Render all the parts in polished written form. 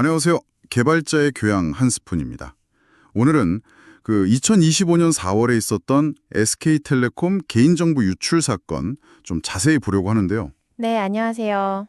안녕하세요. 개발자의 교양 한 스푼입니다. 오늘은 2025년 4월에 있었던 SK텔레콤 개인정보 유출 사건 좀 자세히 보려고 하는데요. 네, 안녕하세요.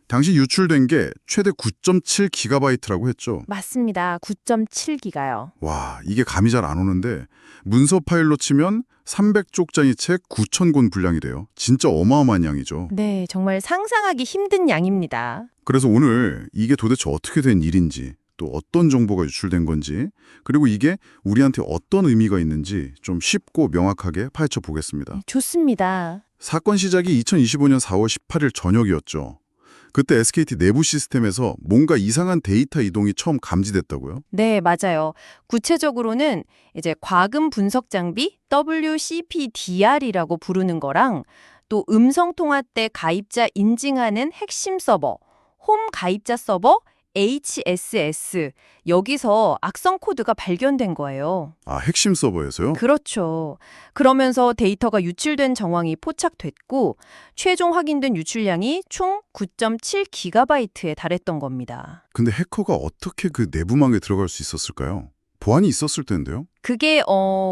당시 유출된 게 최대 9.7GB라고 했죠. 맞습니다. 9.7기가요. 와, 이게 감이 잘 안 오는데 문서 파일로 치면 300쪽짜리 책 9,000권 분량이 돼요. 진짜 어마어마한 양이죠. 네, 정말 상상하기 힘든 양입니다. 그래서 오늘 이게 도대체 어떻게 된 일인지, 또 어떤 정보가 유출된 건지, 그리고 이게 우리한테 어떤 의미가 있는지 좀 쉽고 명확하게 파헤쳐 보겠습니다. 좋습니다. 사건 시작이 2025년 4월 18일 저녁이었죠. 그때 SKT 내부 시스템에서 뭔가 이상한 데이터 이동이 처음 감지됐다고요? 네, 맞아요. 구체적으로는 이제 과금 분석 장비 WCPDR이라고 부르는 거랑 또 음성 통화 때 가입자 인증하는 핵심 서버, 홈 가입자 서버 HSS, 여기서 악성 코드가 발견된 거예요. 아, 핵심 서버에서요? 그렇죠. 그러면서 데이터가 유출된 정황이 포착됐고 최종 확인된 유출량이 총 9.7GB에 달했던 겁니다. 근데 해커가 어떻게 그 내부망에 들어갈 수 있었을까요? 보안이 있었을 텐데요? 그게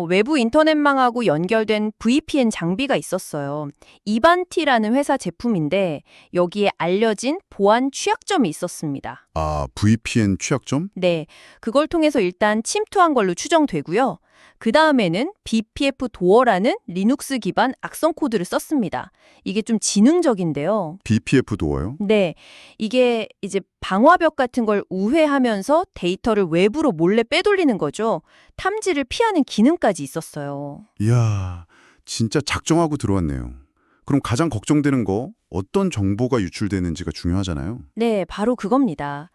외부 인터넷망하고 연결된 VPN 장비가 있었어요. 이반티라는 회사 제품인데 여기에 알려진 보안 취약점이 있었습니다. 아, VPN 취약점? 네, 그걸 통해서 일단 침투한 걸로 추정되고요. 그 다음에는 BPF 도어라는 리눅스 기반 악성 코드를 썼습니다. 이게 좀 지능적인데요. BPF 도어요? 네, 이게 이제 방화벽 같은 걸 우회하면서 데이터를 외부로 몰래 빼돌리는 거죠. 탐지를 피하는 기능까지 있었어요. 이야, 진짜 작정하고 들어왔네요. 그럼 가장 걱정되는 거 어떤 정보가 유출되는지가 중요하잖아요. 네, 바로 그겁니다.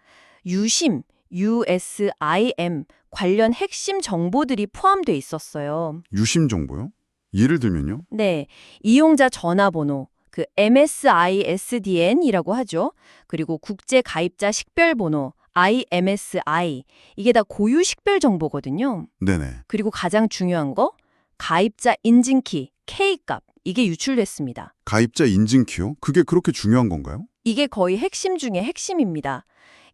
유심, USIM 관련 핵심 정보들이 포함돼 있었어요. 유심 정보요? 예를 들면요? 네, 이용자 전화번호, 그 MSISDN이라고 하죠. 그리고 국제 가입자 식별번호, IMSI, 이게 다 고유 식별 정보거든요. 네네. 그리고 가장 중요한 거, 가입자 인증키, K값, 이게 유출됐습니다. 가입자 인증키요? 그게 그렇게 중요한 건가요? 이게 거의 핵심 중에 핵심입니다.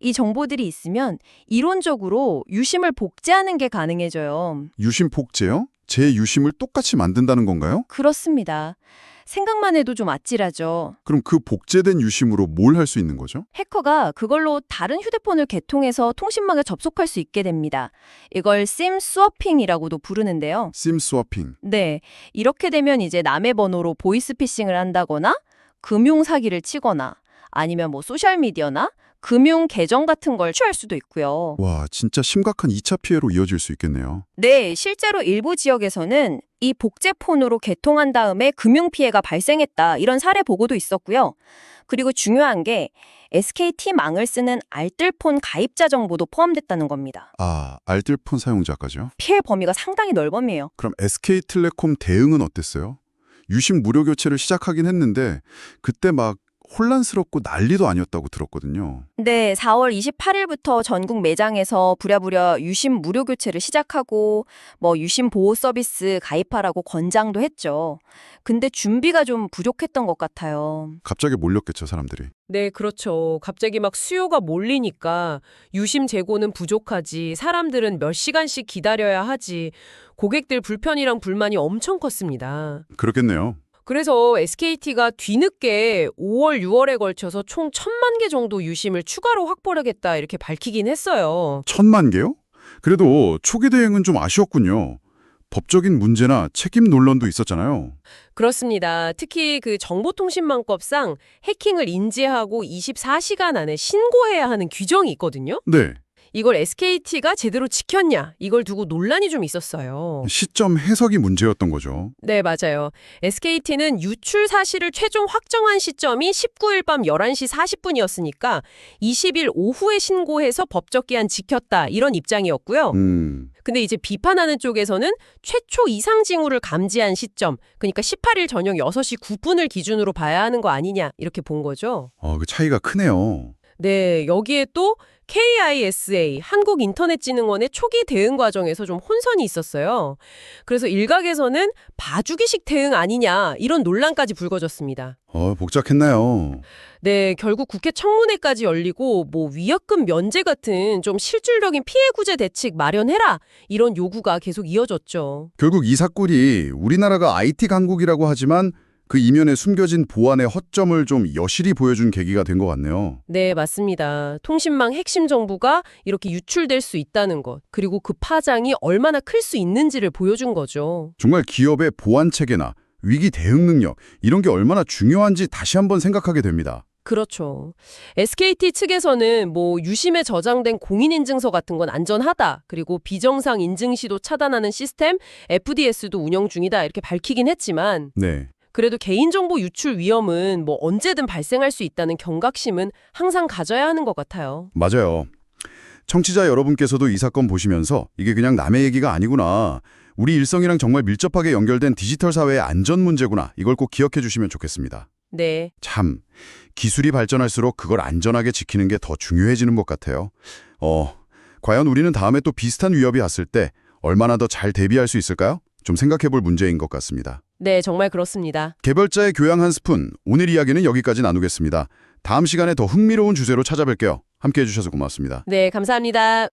이 정보들이 있으면 이론적으로 유심을 복제하는 게 가능해져요. 유심 복제요? 제 유심을 똑같이 만든다는 건가요? 그렇습니다. 생각만 해도 좀 아찔하죠. 그럼 그 복제된 유심으로 뭘 할 수 있는 거죠? 해커가 그걸로 다른 휴대폰을 개통해서 통신망에 접속할 수 있게 됩니다. 이걸 심 스워핑이라고도 부르는데요. 심 스와핑. 네, 이렇게 되면 이제 남의 번호로 보이스피싱을 한다거나 금융 사기를 치거나 아니면 소셜미디어나 금융 계정 같은 걸 취할 수도 있고요. 와, 진짜 심각한 2차 피해로 이어질 수 있겠네요. 네, 실제로 일부 지역에서는 이 복제폰으로 개통한 다음에 금융 피해가 발생했다, 이런 사례 보고도 있었고요. 그리고 중요한 게 SKT망을 쓰는 알뜰폰 가입자 정보도 포함됐다는 겁니다. 아, 알뜰폰 사용자까지요? 피해 범위가 상당히 넓음이에요. 그럼 SK텔레콤 대응은 어땠어요? 유심 무료 교체를 시작하긴 했는데 그때 막 혼란스럽고 난리도 아니었다고 들었거든요. 네, 4월 28일부터 전국 매장에서 부랴부랴 유심 무료 교체를 시작하고 유심 보호 서비스 가입하라고 권장도 했죠. 근데 준비가 좀 부족했던 것 같아요. 갑자기 몰렸겠죠, 사람들이. 네, 그렇죠. 갑자기 막 수요가 몰리니까 유심 재고는 부족하지, 사람들은 몇 시간씩 기다려야 하지, 고객들 불편이랑 불만이 엄청 컸습니다. 그렇겠네요. 그래서 SKT가 뒤늦게 5월, 6월에 걸쳐서 총 1,000만 개 정도 유심을 추가로 확보하겠다 이렇게 밝히긴 했어요. 1,000만 개요? 그래도 초기 대응은 좀 아쉬웠군요. 법적인 문제나 책임 논란도 있었잖아요. 그렇습니다. 특히 그 정보통신망법상 해킹을 인지하고 24시간 안에 신고해야 하는 규정이 있거든요. 네. 이걸 SKT가 제대로 지켰냐, 이걸 두고 논란이 좀 있었어요. 시점 해석이 문제였던 거죠. 네, 맞아요. SKT는 유출 사실을 최종 확정한 시점이 19일 밤 11시 40분이었으니까 20일 오후에 신고해서 법적 기한 지켰다, 이런 입장이었고요. 근데 이제 비판하는 쪽에서는 최초 이상 징후를 감지한 시점, 그러니까 18일 저녁 6시 9분을 기준으로 봐야 하는 거 아니냐, 이렇게 본 거죠. 그 차이가 크네요. 네, 여기에 또 KISA, 한국인터넷진흥원의 초기 대응 과정에서 좀 혼선이 있었어요. 그래서 일각에서는 봐주기식 대응 아니냐 이런 논란까지 불거졌습니다. 복잡했나요? 네, 결국 국회 청문회까지 열리고 뭐 위약금 면제 같은 좀 실질적인 피해 구제 대책 마련해라 이런 요구가 계속 이어졌죠. 결국 이 사건이 우리나라가 IT 강국이라고 하지만 그 이면에 숨겨진 보안의 허점을 좀 여실히 보여준 계기가 된 것 같네요. 네, 맞습니다. 통신망 핵심 정보가 이렇게 유출될 수 있다는 것, 그리고 그 파장이 얼마나 클 수 있는지를 보여준 거죠. 정말 기업의 보안 체계나 위기 대응 능력 이런 게 얼마나 중요한지 다시 한번 생각하게 됩니다. 그렇죠. SKT 측에서는 뭐 유심에 저장된 공인인증서 같은 건 안전하다. 그리고 비정상 인증 시도 차단하는 시스템 FDS도 운영 중이다. 이렇게 밝히긴 했지만 네. 그래도 개인정보 유출 위험은 뭐 언제든 발생할 수 있다는 경각심은 항상 가져야 하는 것 같아요. 맞아요. 청취자 여러분께서도 이 사건 보시면서 이게 그냥 남의 얘기가 아니구나. 우리 일상이랑 정말 밀접하게 연결된 디지털 사회의 안전 문제구나. 이걸 꼭 기억해 주시면 좋겠습니다. 네. 참, 기술이 발전할수록 그걸 안전하게 지키는 게 더 중요해지는 것 같아요. 과연 우리는 다음에 또 비슷한 위협이 왔을 때 얼마나 더 잘 대비할 수 있을까요? 좀 생각해 볼 문제인 것 같습니다. 네, 정말 그렇습니다. 개별자의 교양 한 스푼, 오늘 이야기는 여기까지 나누겠습니다. 다음 시간에 더 흥미로운 주제로 찾아뵐게요. 함께해 주셔서 고맙습니다. 네, 감사합니다.